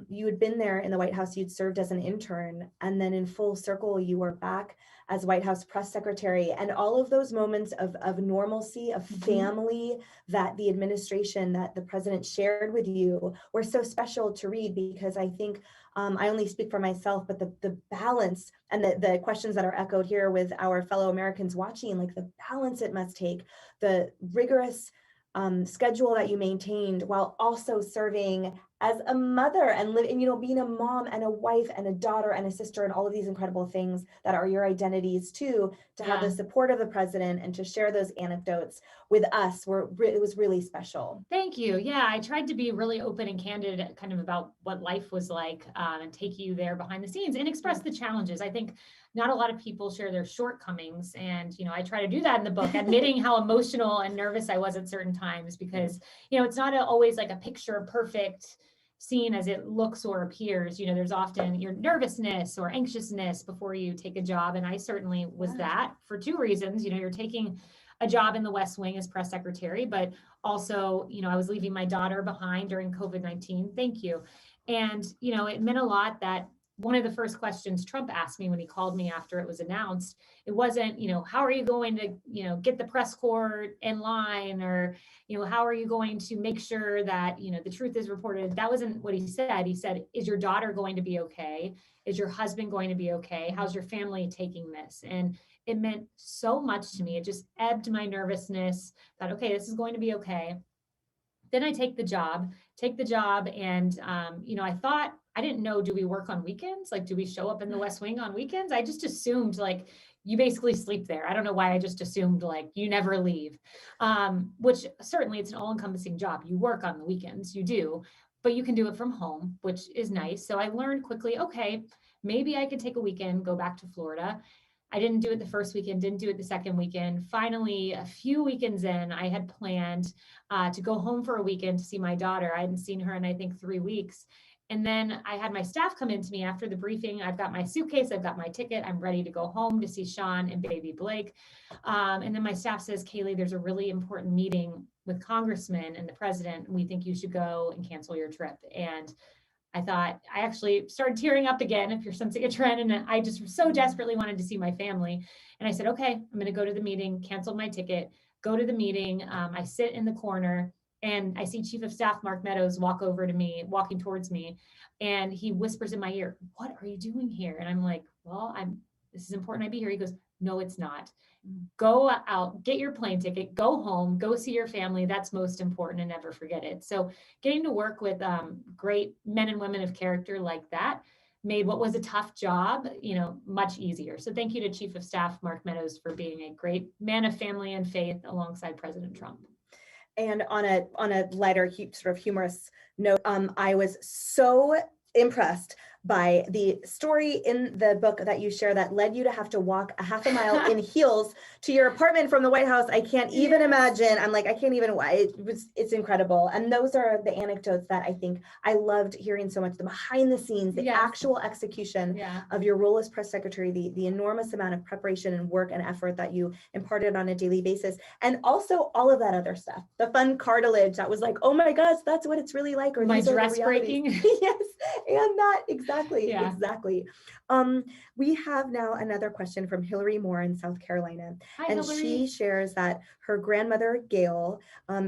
You had been there in the White House, you'd served as an intern, and then in full circle, you were back as White House press secretary. And all of those moments of normalcy, of family that the administration, that the president shared with you were so special to read, because I think, I only speak for myself, but the balance and the questions that are echoed here with our fellow Americans watching, like the balance it must take, the rigorous schedule that you maintained while also serving as a mother and living, you know, being a mom and a wife and a daughter and a sister and all of these incredible things that are your identities too, to have the support of the president and to share those anecdotes with us, it was really special. Thank you. Yeah, I tried to be really open and candid kind of about what life was like, and take you there behind the scenes and express the challenges. I think not a lot of people share their shortcomings. And, you know, I try to do that in the book, admitting how emotional and nervous I was at certain times, because, you know, it's not always like a picture perfect scene as it looks or appears. You know, there's often your nervousness or anxiousness before you take a job. And I certainly was that for two reasons. You know, you're taking a job in the West Wing as press secretary, but also, you know, I was leaving my daughter behind during COVID-19. Thank you. And, you know, it meant a lot that one of the first questions Trump asked me when he called me after it was announced, it wasn't, you know, how are you going to, you know, get the press corps in line, or, you know, how are you going to make sure that, you know, the truth is reported? That wasn't what he said. He said, is your daughter going to be okay? Is your husband going to be okay? How's your family taking this? And it meant so much to me. It just ebbed my nervousness that, okay, this is going to be okay. Then I take the job, and, you know, I didn't know, do we work on weekends? Like, do we show up in the West Wing on weekends? I just assumed like you basically sleep there. I don't know why I just assumed like you never leave, which certainly it's an all-encompassing job. You work on the weekends, you do, but you can do it from home, which is nice. So I learned quickly, okay, maybe I could take a weekend, go back to Florida. I didn't do it the first weekend, didn't do it the second weekend. Finally, a few weekends in, I had planned to go home for a weekend to see my daughter. I hadn't seen her in, I think, 3 weeks. And then I had my staff come in to me after the briefing. I've got my suitcase, I've got my ticket, I'm ready to go home to see Sean and baby Blake. And then my staff says, Kayleigh, there's a really important meeting with congressmen and the president. We think you should go and cancel your trip. And I thought, I actually started tearing up again, if you're sensing a trend, and I just so desperately wanted to see my family. And I said, okay, I'm going to go to the meeting, canceled my ticket, go to the meeting. I sit in the corner and I see Chief of Staff Mark Meadows walking towards me, and he whispers in my ear, what are you doing here? And I'm like, well, this is important I be here. He goes, no, it's not. Go out, get your plane ticket, go home, go see your family. That's most important, and never forget it. So getting to work with great men and women of character like that made what was a tough job, much easier. So thank you to Chief of Staff Mark Meadows for being a great man of family and faith alongside President Trump. And on a lighter, sort of humorous note, I was so impressed by the story in the book that you share that led you to have to walk a half a mile in heels to your apartment from the White House. I can't even imagine. I'm like, I can't even, it's incredible. And those are the anecdotes that I think I loved hearing so much, the behind the scenes, the actual execution of your role as press secretary, the enormous amount of preparation and work and effort that you imparted on a daily basis. And also all of that other stuff, the fun cartilage that was like, oh my gosh, that's what it's really like. Or my dress breaking. Yes. And that exactly. We have now another question from Hillary Moore in South Carolina. Hi, and Hillary. She shares that her grandmother, Gail,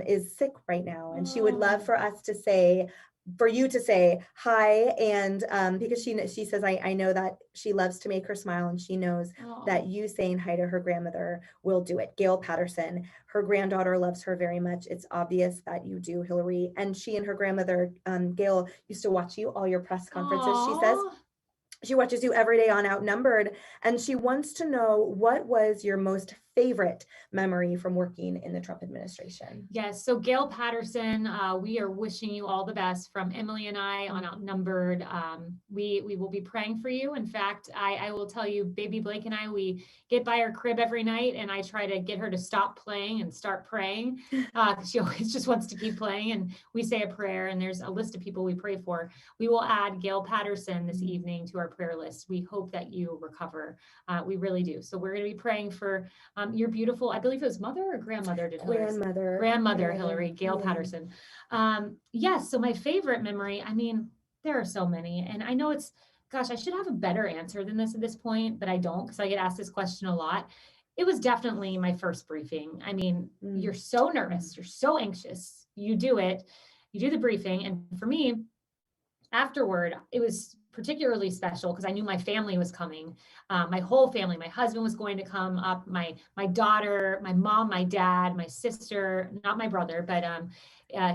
is sick right now. And she would love for you to say hi. And because she says, I know that she loves to make her smile, and she knows that you saying hi to her grandmother will do it. Gail Patterson, her granddaughter loves her very much. It's obvious that you do, Hillary. And she and her grandmother, Gail, used to watch you all your press conferences. She says she watches you every day on Outnumbered, and she wants to know, what was your most favorite memory from working in the Trump administration? Yes. So Gail Patterson, we are wishing you all the best from Emily and I on Outnumbered. We will be praying for you. In fact, I will tell you, baby Blake and I, we get by her crib every night, and I try to get her to stop playing and start praying. She always just wants to keep playing, and we say a prayer, and there's a list of people we pray for. We will add Gail Patterson this evening to our prayer list. We hope that you recover. We really do. So we're going to be praying for your beautiful, I believe it was mother or grandmother did grandmother Hillary, Gail Patterson. Yes. So my favorite memory, there are so many, and I know I should have a better answer than this at this point, but I don't, because I get asked this question a lot. It was definitely my first briefing. You're so nervous, you're so anxious, you do it, you do the briefing. And for me, afterward, it was particularly special because I knew my family was coming. My whole family, my husband was going to come up, my daughter, my mom, my dad, my sister, not my brother, but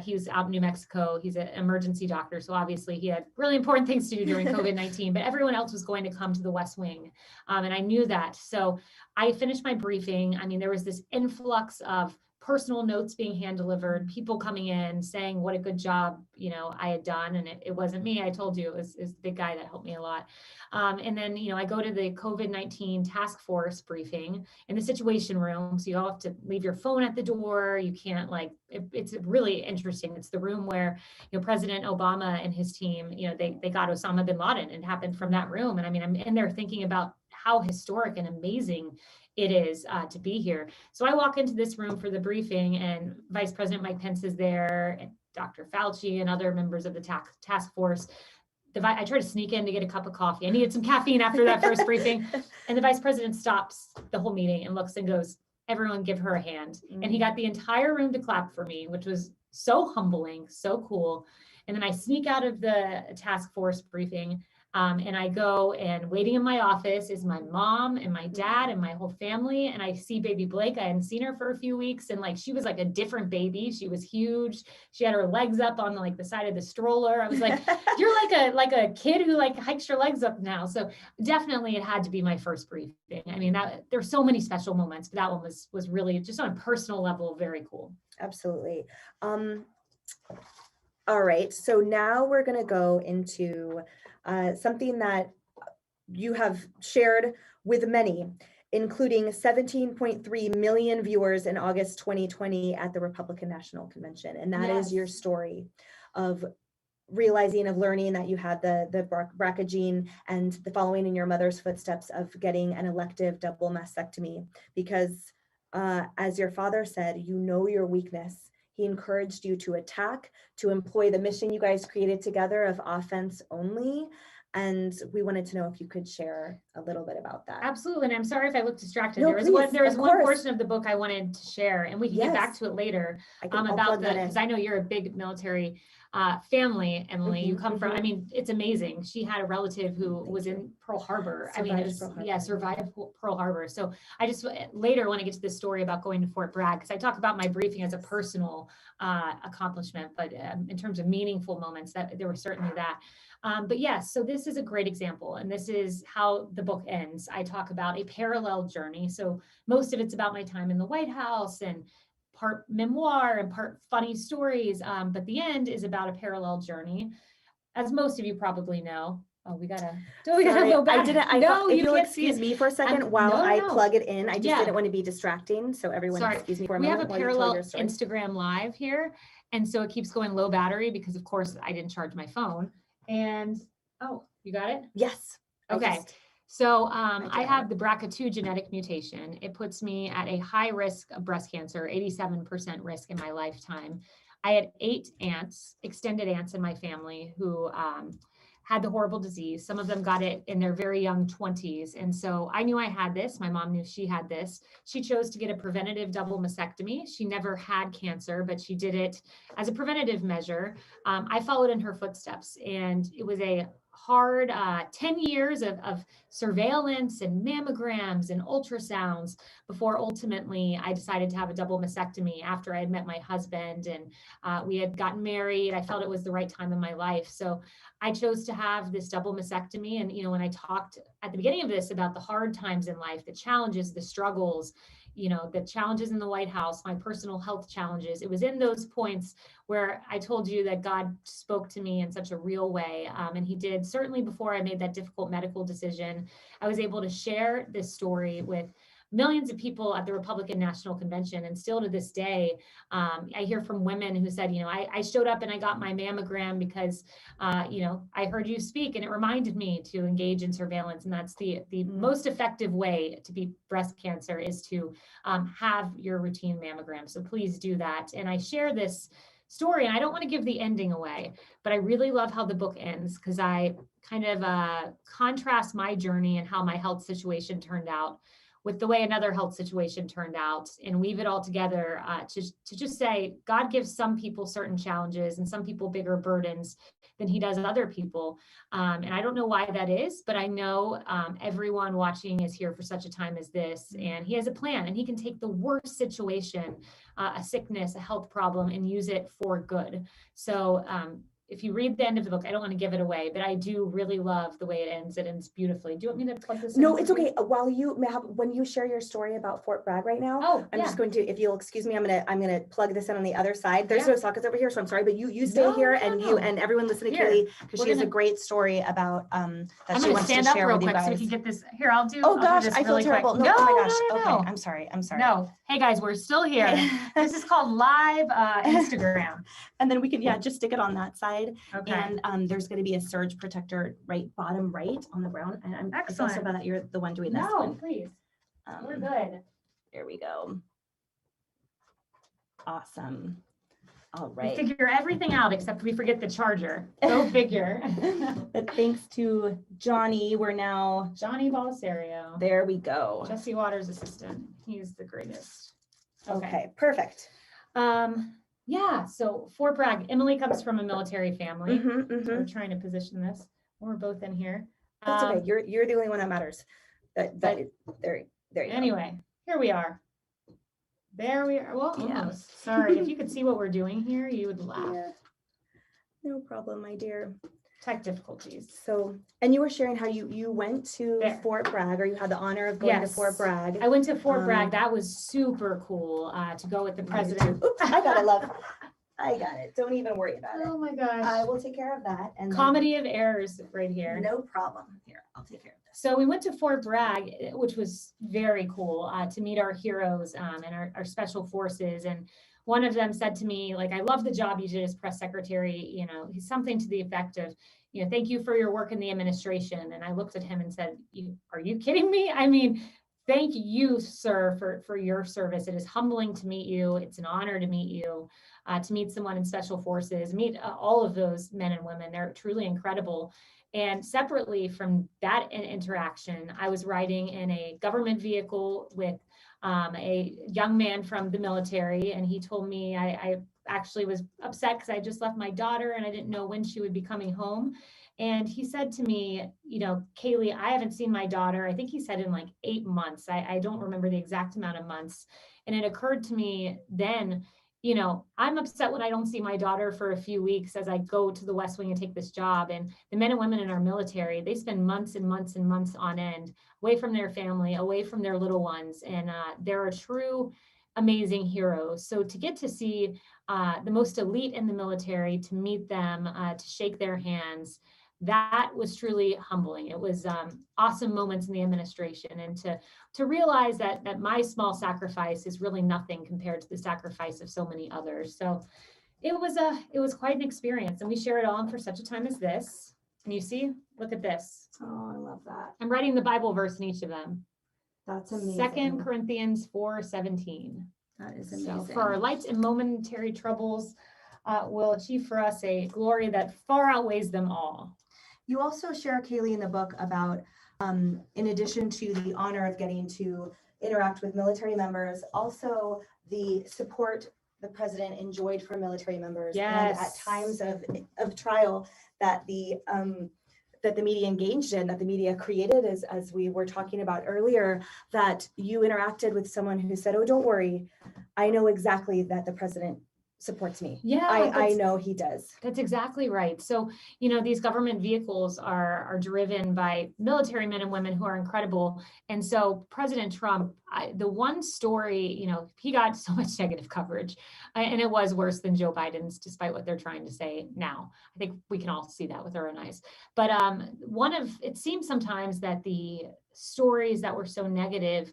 he was out in New Mexico. He's an emergency doctor. So obviously he had really important things to do during COVID-19, but everyone else was going to come to the West Wing. And I knew that. So I finished my briefing. there was this influx of personal notes being hand delivered, people coming in saying what a good job, I had done. And it wasn't me. I told you it was the big guy that helped me a lot. And then, I go to the COVID-19 task force briefing in the situation room. So you all have to leave your phone at the door. You can't it's really interesting. It's the room where, President Obama and his team, they got Osama bin Laden, and it happened from that room. And I'm in there thinking about how historic and amazing it is to be here. So I walk into this room for the briefing, and Vice President Mike Pence is there, and Dr. Fauci and other members of the task force. I tried to sneak in to get a cup of coffee. I needed some caffeine after that first briefing. And the vice president stops the whole meeting and looks and goes, everyone give her a hand. And he got the entire room to clap for me, which was so humbling, so cool. And then I sneak out of the task force briefing. And I go, and waiting in my office is my mom and my dad and my whole family. And I see baby Blake. I hadn't seen her for a few weeks. And she was like a different baby. She was huge. She had her legs up on the side of the stroller. I was like, you're like a kid who hikes your legs up now. So definitely it had to be my first briefing. There's so many special moments, but that one was really just on a personal level, very cool. Absolutely. All right. So now we're going to go into something that you have shared with many. including 17.3 million viewers in August 2020 at the Republican National Convention. And that is your Yes. story of realizing, of learning that you had the BRCA gene and the following in your mother's footsteps of getting an elective double mastectomy. Because as your father said, you know your weakness. He encouraged you to attack, to employ the mission you guys created together of offense only. And we wanted to know if you could share a little bit about that. Absolutely. And I'm sorry if I look distracted. No, There was please, one portion of the book I wanted to share, and we can get back Yes. to it later I'll about plug the, that in. because I know you're a big military family, Emily. You Mhm, come from, I mhm. mean, it's amazing. She had a relative who Thank was you. in Pearl Harbor. I mean, Survived it's, Pearl Harbor. yeah, survived Pearl Harbor. So I just later want to get to this story about going to Fort Bragg, because I talk about my briefing as a personal accomplishment, but in terms of meaningful moments, that there was certainly that. But yes, so this is a great example, and this is how the book ends. I talk about a parallel journey. So most of it's about my time in the White House and part memoir and part funny stories. But the end is about a parallel journey. As most of you probably know. Oh, we gotta go back. I No, thought, if you you'll can't see excuse it. me for a second while no, I no. plug it in. I just Yeah. didn't want to be distracting. So everyone Sorry. excuse me for a We have moment a while you tell parallel your story. Instagram live here. And so it keeps going low battery because of course I didn't charge my phone. And oh, you got it? Yes. Okay. So I it. have the BRCA2 genetic mutation. It puts me at a high risk of breast cancer, 87% risk in my lifetime. I had 8 aunts, extended aunts in my family who had the horrible disease. Some of them got it in their very young 20s. And so I knew I had this. My mom knew she had this. She chose to get a preventative double mastectomy. She never had cancer, but she did it as a preventative measure. I followed in her footsteps, and it was a hard 10 years of surveillance and mammograms and ultrasounds before ultimately I decided to have a double mastectomy after I had met my husband, and we had gotten married. I felt it was the right time in my life. So I chose to have this double mastectomy. And, you know, when I talked at the beginning of this about the hard times in life, the challenges, the struggles, you know, the challenges in the White House, my personal health challenges, it was in those points where I told you that God spoke to me in such a real way. And he did certainly before I made that difficult medical decision. I was able to share this story with millions of people at the Republican National Convention. And still to this day, I hear from women who said, you know, I showed up and I got my mammogram because, you know, I heard you speak and it reminded me to engage in surveillance. And that's the most effective way to beat breast cancer is to have your routine mammogram. So please do that. And I share this story, and I don't want to give the ending away, but I really love how the book ends because I kind of contrast my journey and how my health situation turned out with the way another health situation turned out, and weave it all together to just say God gives some people certain challenges and some people bigger burdens than he does other people. And I don't know why that is, but I know everyone watching is here for such a time as this, and he has a plan, and he can take the worst situation, a sickness, a health problem, and use it for good. So if you read the end of the book, I don't want to give it away, but I do really love the way it ends. It ends beautifully. Do you want me to plug this in? No, it's okay. While when you share your story about Fort Bragg right now, I'm just going to, if you'll excuse me, I'm gonna plug this in on the other side. There's no sockets over here, so I'm sorry, but you stay here, and you and everyone listen to Kayleigh, because she has a great story about that she wants to share with you guys. So we can get this here. I'll do. Oh gosh, do I feel terrible. Quick. No, oh my gosh. No. Okay, I'm sorry. No. Hey guys, we're still here. This is called live Instagram. And then we can just stick it on that side. Okay. And there's going to be a surge protector bottom right on the brown. And I'm so sorry about that. You're the one doing this. No, please. We're good. There we go. Awesome. All right. We figure everything out except we forget the charger. Go figure. But thanks to Johnny, we're now Johnny Balisario. There we go. Jesse Waters' assistant. He's the greatest. Okay, perfect. Yeah, so Fort Bragg, Emily comes from a military family. We're trying to position this. We're both in here. That's okay. You're the only one that matters. There you go. Anyway, here we are. There we are. Well, almost. Sorry, if you could see what we're doing here, you would laugh. Yeah. No problem, my dear. Tech difficulties. So, and you were sharing how you went to Fort Bragg, or you had the honor of going to Fort Bragg. I went to Fort Bragg. That was super cool to go with the president. Oops, I got it. Don't even worry about it. Oh my gosh. I will take care of that. And comedy of errors right here. No problem. Here, I'll take care of So we went to Fort Bragg, which was very cool to meet our heroes and our special forces. And one of them said to me, like, I love the job you did as press secretary. You know, something to the effect of, you know, thank you for your work in the administration. And I looked at him and said, are you kidding me? I mean, thank you, sir, for your service. It is humbling to meet you. It's an honor to meet you, to meet someone in special forces, meet all of those men and women. They're truly incredible. And separately from that interaction, I was riding in a government vehicle with a young man from the military, and he told me I actually was upset because I just left my daughter and I didn't know when she would be coming home. And he said to me, you know, Kayleigh, I haven't seen my daughter. I think he said in like 8 months. I don't remember the exact amount of months. And it occurred to me then, you know, I'm upset when I don't see my daughter for a few weeks as I go to the West Wing and take this job. And the men and women in our military, they spend months and months and months on end away from their family, away from their little ones. And they're a true amazing heroes. So to get to see the most elite in the military, to meet them, to shake their hands, that was truly humbling. It was awesome moments in the administration, and to realize that my small sacrifice is really nothing compared to the sacrifice of so many others. So it was quite an experience, and we share it all for such a time as this. And you see, look at this. Oh, I love that. I'm writing the Bible verse in each of them. That's amazing. 2 Corinthians 4:17. That is amazing. So for our light and momentary troubles will achieve for us a glory that far outweighs them all. You also share, Kayleigh, in the book about, in addition to the honor of getting to interact with military members, also the support the president enjoyed from military members. Yes. And at times of trial that the media engaged in, that the media created, as we were talking about earlier, that you interacted with someone who said, oh, don't worry, I know exactly that the president supports me. Yeah, I know he does. That's exactly right. So, you know, these government vehicles are driven by military men and women who are incredible. And so President Trump, the one story, you know, he got so much negative coverage, and it was worse than Joe Biden's, despite what they're trying to say now. I think we can all see that with our own eyes. But it seems sometimes that the stories that were so negative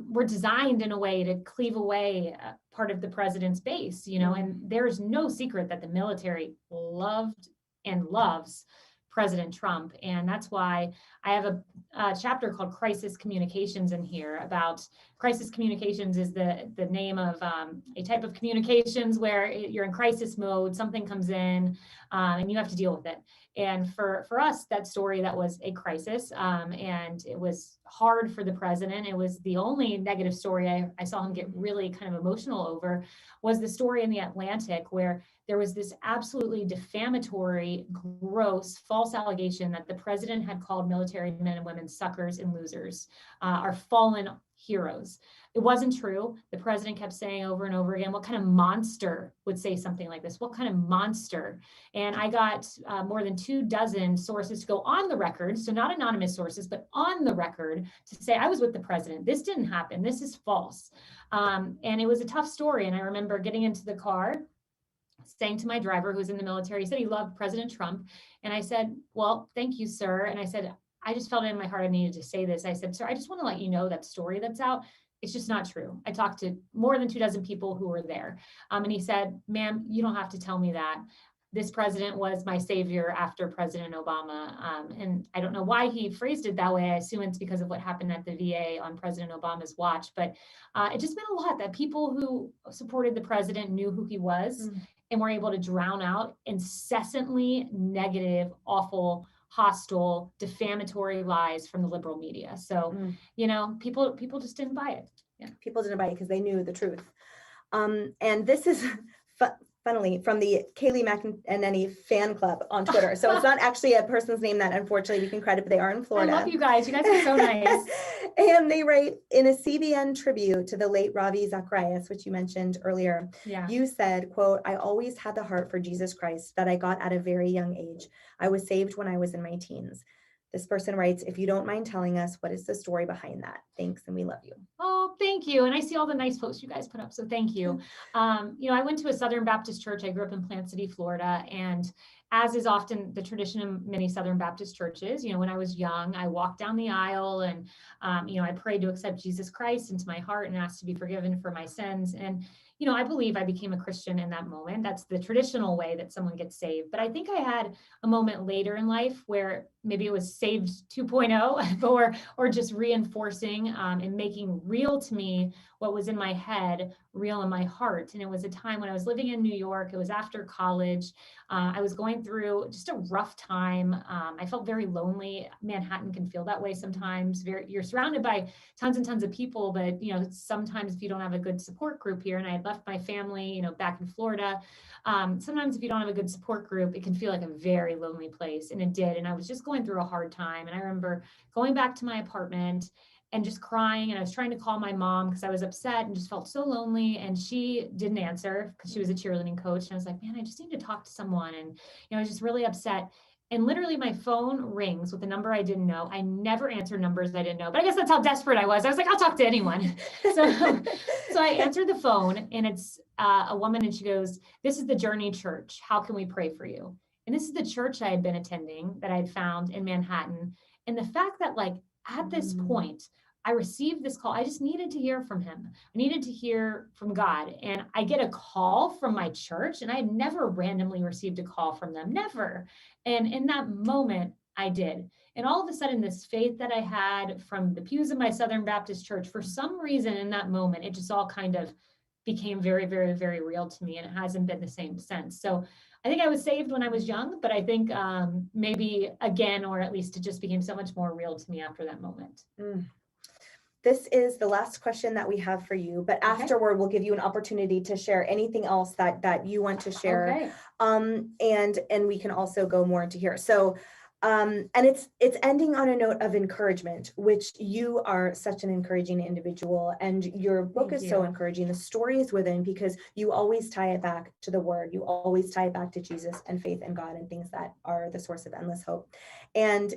were designed in a way to cleave away part of the president's base, you know, and there's no secret that the military loved and loves President Trump. And that's why I have a chapter called Crisis Communications in here. About crisis communications is the name of a type of communications where you're in crisis mode, something comes in and you have to deal with it. And for us, that story, that was a crisis, and it was hard for the president. It was the only negative story I saw him get really kind of emotional over, was the story in the Atlantic where there was this absolutely defamatory, gross, false allegation that the president had called military men and women suckers and losers, our fallen heroes. It wasn't true. The president kept saying over and over again, what kind of monster would say something like this? What kind of monster? And I got more than 24 sources to go on the record, so not anonymous sources, but on the record, to say, I was with the president. This didn't happen. This is false. And it was a tough story. And I remember getting into the car, saying to my driver, who's in the military, he said he loved President Trump. And I said, well, thank you, sir. And I said, I just felt it in my heart I needed to say this. I said, sir, I just want to let you know that story that's out, it's just not true. I talked to more than 24 people who were there. And he said, ma'am, you don't have to tell me that. This president was my savior after President Obama. And I don't know why he phrased it that way. I assume it's because of what happened at the VA on President Obama's watch. But it just meant a lot that people who supported the president knew who he was and were able to drown out incessantly negative, awful, hostile, defamatory lies from the liberal media. So, you know, people just didn't buy it. Yeah. People didn't buy it because they knew the truth. And this is funnily from the Kayleigh McEnany fan club on Twitter. So it's not actually a person's name that unfortunately we can credit, but they are in Florida. I love you guys. You guys are so nice. And they write, in a CBN tribute to the late Ravi Zacharias, which you mentioned earlier, you said, quote, I always had the heart for Jesus Christ that I got at a very young age. I was saved when I was in my teens. This person writes, if you don't mind telling us, what is the story behind that? Thanks, and we love you. Oh, thank you. And I see all the nice posts you guys put up, so thank you. You know, I went to a Southern Baptist church. I grew up in Plant City, Florida, and as is often the tradition in many Southern Baptist churches, when I was young, I walked down the aisle and, I prayed to accept Jesus Christ into my heart and asked to be forgiven for my sins. And, I believe I became a Christian in that moment. That's the traditional way that someone gets saved. But I think I had a moment later in life where maybe it was saved 2.0 or just reinforcing and making real to me what was in my head, real in my heart. And it was a time when I was living in New York. It was after college. I was going through just a rough time. I felt very lonely. Manhattan can feel that way sometimes. You're surrounded by tons and tons of people, but sometimes if you don't have a good support group here, and I had left my family, back in Florida, sometimes if you don't have a good support group, it can feel like a very lonely place, and it did. And I was just going through a hard time, and I remember going back to my apartment and just crying. And I was trying to call my mom because I was upset and just felt so lonely. And she didn't answer because she was a cheerleading coach. And I was like, man, I just need to talk to someone. And, I was just really upset. And literally my phone rings with a number I didn't know. I never answer numbers I didn't know, but I guess that's how desperate I was. I was like, I'll talk to anyone. So I answered the phone, and it's a woman, and she goes, "This is the Journey Church. How can we pray for you?" And this is the church I had been attending that I had found in Manhattan. And the fact that at this point, I received this call. I just needed to hear from him. I needed to hear from God. And I get a call from my church, and I had never randomly received a call from them, never. And in that moment, I did. And all of a sudden, this faith that I had from the pews of my Southern Baptist church, for some reason in that moment, it just all kind of became very, very, very real to me. And it hasn't been the same since. So I think I was saved when I was young, but I think maybe again, or at least it just became so much more real to me after that moment. This is the last question that we have for you, but afterward, we'll give you an opportunity to share anything else that you want to share. Okay. And we can also go more into here. So, and it's ending on a note of encouragement, which you are such an encouraging individual, and your book is so encouraging. The story is within, because you always tie it back to the word. You always tie it back to Jesus and faith in God and things that are the source of endless hope. And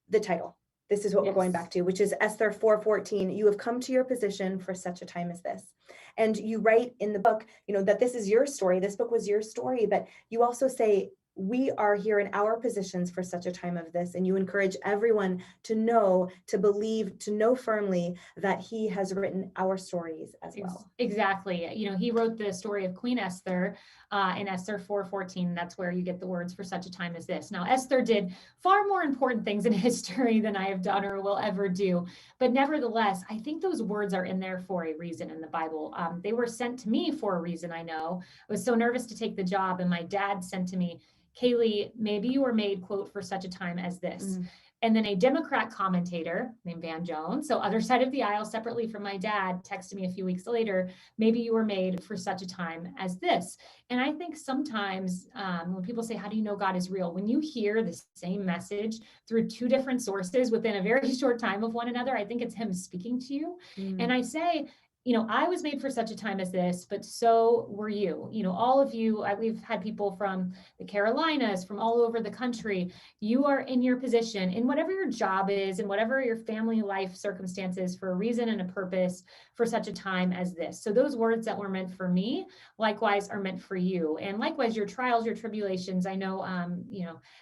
the title. This is what we're going back to, which is Esther 4:14. You have come to your position for such a time as this. And you write in the book, that this is your story. This book was your story, but you also say, we are here in our positions for such a time of this. And you encourage everyone to know, to believe, to know firmly that he has written our stories as well. Exactly. He wrote the story of Queen Esther in Esther 4:14. That's where you get the words for such a time as this. Now, Esther did far more important things in history than I have done or will ever do. But nevertheless, I think those words are in there for a reason in the Bible. They were sent to me for a reason, I know. I was so nervous to take the job, and my dad sent to me, Kayleigh, maybe you were made, quote, for such a time as this. And then a Democrat commentator named Van Jones, so other side of the aisle, separately from my dad, texted me a few weeks later, maybe you were made for such a time as this. And I think sometimes when people say, how do you know God is real? When you hear the same message through two different sources within a very short time of one another, I think it's him speaking to you. And I say, I was made for such a time as this, but so were you. All of you, we've had people from the Carolinas, from all over the country. You are in your position, in whatever your job is, and whatever your family life circumstances, for a reason and a purpose for such a time as this. So those words that were meant for me, likewise, are meant for you. And likewise, your trials, your tribulations. I know,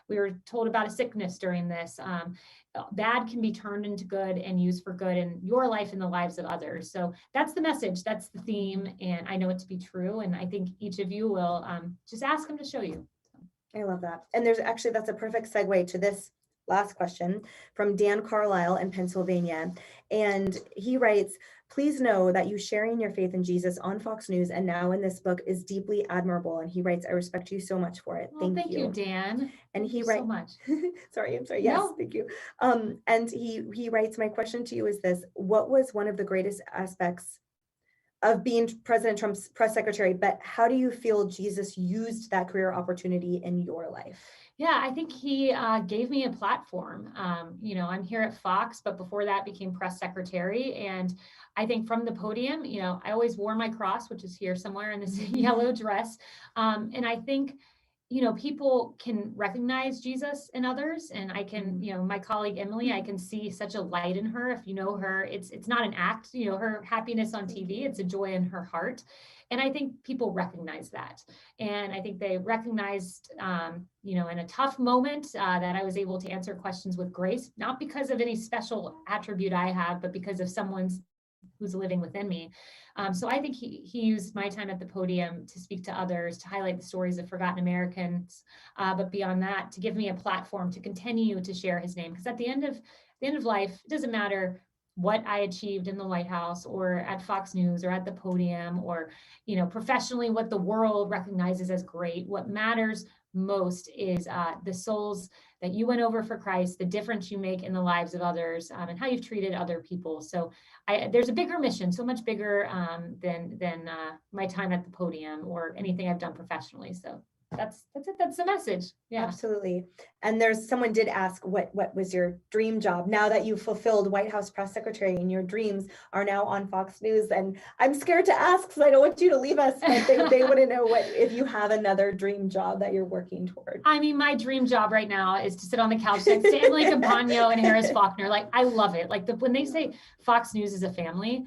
we were told about a sickness during this. Bad can be turned into good and used for good in your life and the lives of others. So that's the message, that's the theme, and I know it to be true. And I think each of you will just ask him to show you. I love that. And that's a perfect segue to this last question from Dan Carlisle in Pennsylvania. And he writes, please know that you sharing your faith in Jesus on Fox News and now in this book is deeply admirable. And he writes, I respect you so much for it. Thank you, Dan. And he writes so much. sorry. Yes, no. Thank you. And he writes, my question to you is this: what was one of the greatest aspects of being President Trump's press secretary, but how do you feel Jesus used that career opportunity in your life? Yeah, I think he gave me a platform. I'm here at Fox, but before that became press secretary. And I think from the podium, I always wore my cross, which is here somewhere in this yellow dress. And I think people can recognize Jesus in others. And I can, my colleague Emily, I can see such a light in her. If you know her, it's not an act, her happiness on TV, it's a joy in her heart. And I think people recognize that. And I think they recognized, in a tough moment that I was able to answer questions with grace, not because of any special attribute I have, but because of someone's who's living within me. So I think he used my time at the podium to speak to others, to highlight the stories of forgotten Americans, but beyond that, to give me a platform to continue to share his name. Because at the end of life, it doesn't matter what I achieved in the White House or at Fox News or at the podium or, professionally, what the world recognizes as great. What matters most is the souls that you went over for Christ, the difference you make in the lives of others, and how you've treated other people. So there's a bigger mission, so much bigger than my time at the podium or anything I've done professionally. So that's it. That's the message. Yeah, absolutely. And someone did ask what was your dream job now that you've fulfilled White House press secretary and your dreams are now on Fox News. And I'm scared to ask because I don't want you to leave us, but they want to know if you have another dream job that you're working toward. I mean, my dream job right now is to sit on the couch next to Emily Campagno and Harris Faulkner. Like, I love it. Like when they say Fox News is a family,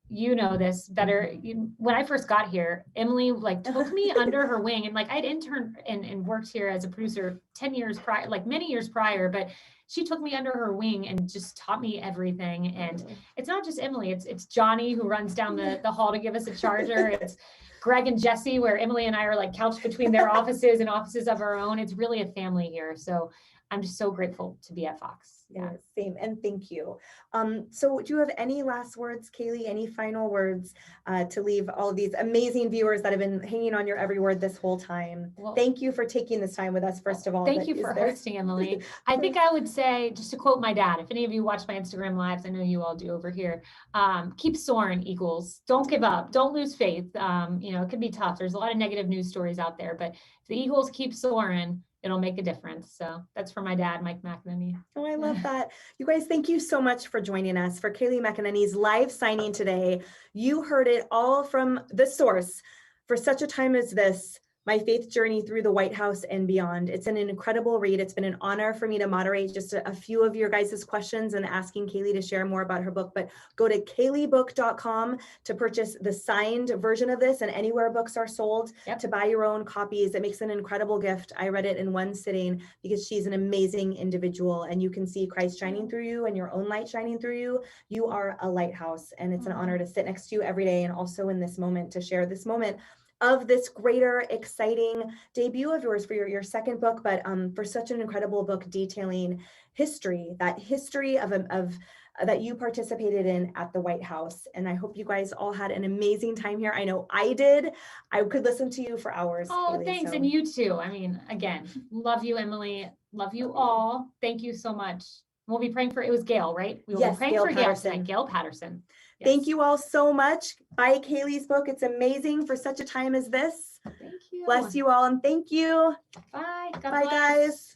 you know this better. When I first got here, Emily took me under her wing, and I'd interned and worked here as a producer 10 years prior, many years prior, but she took me under her wing and just taught me everything. And it's not just Emily, it's Johnny who runs down the hall to give us a charger. It's Greg and Jesse, where Emily and I are couched between their offices and offices of our own. It's really a family here. So I'm just so grateful to be at Fox. Yeah, same. And thank you. So do you have any last words, Kayleigh, any final words to leave all of these amazing viewers that have been hanging on your every word this whole time? Well, thank you for taking this time with us, first of all. Thank you for hosting, Emily. I think I would say, just to quote my dad, if any of you watch my Instagram lives, I know you all do over here, keep soaring, Eagles. Don't give up. Don't lose faith. It can be tough. There's a lot of negative news stories out there, but if the Eagles keep soaring, it'll make a difference. So that's for my dad, Mike McEnany. Oh, I love that. You guys, thank you so much for joining us for Kayleigh McEnany's live signing today. You heard it all from the source. For such a time as this, my faith journey through the White House and beyond. It's an incredible read. It's been an honor for me to moderate just a few of your guys' questions and asking Kayleigh to share more about her book. But go to KayleighBook.com to purchase the signed version of this, and anywhere books are sold, to buy your own copies. It makes an incredible gift. I read it in one sitting because she's an amazing individual, and you can see Christ shining through you and your own light shining through you. You are a lighthouse, and it's an honor to sit next to you every day, and also in this moment to share this moment of this greater, exciting debut of yours for your second book, but for such an incredible book detailing history, that history of that you participated in at the White House. And I hope you guys all had an amazing time here. I know I did. I could listen to you for hours. Oh, Kayleigh, thanks. So. And you too. I mean, again, love you, Emily. Love you all. Thank you so much. We'll be praying for, it was Gail, right? We will be praying for Gail tonight, Gail Patterson. Yes. Thank you all so much. Buy Kayleigh's book. It's amazing for such a time as this. Thank you. Bless you all, and thank you. Bye. God Bye, bless. guys.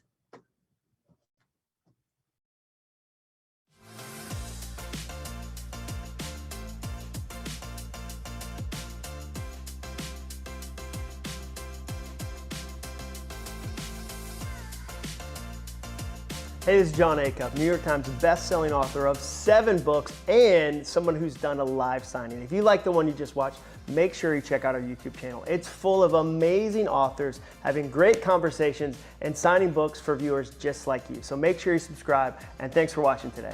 Hey, this is John Acuff, New York Times best-selling author of 7 books and someone who's done a live signing. If you like the one you just watched, make sure you check out our YouTube channel. It's full of amazing authors having great conversations and signing books for viewers just like you. So make sure you subscribe, and thanks for watching today.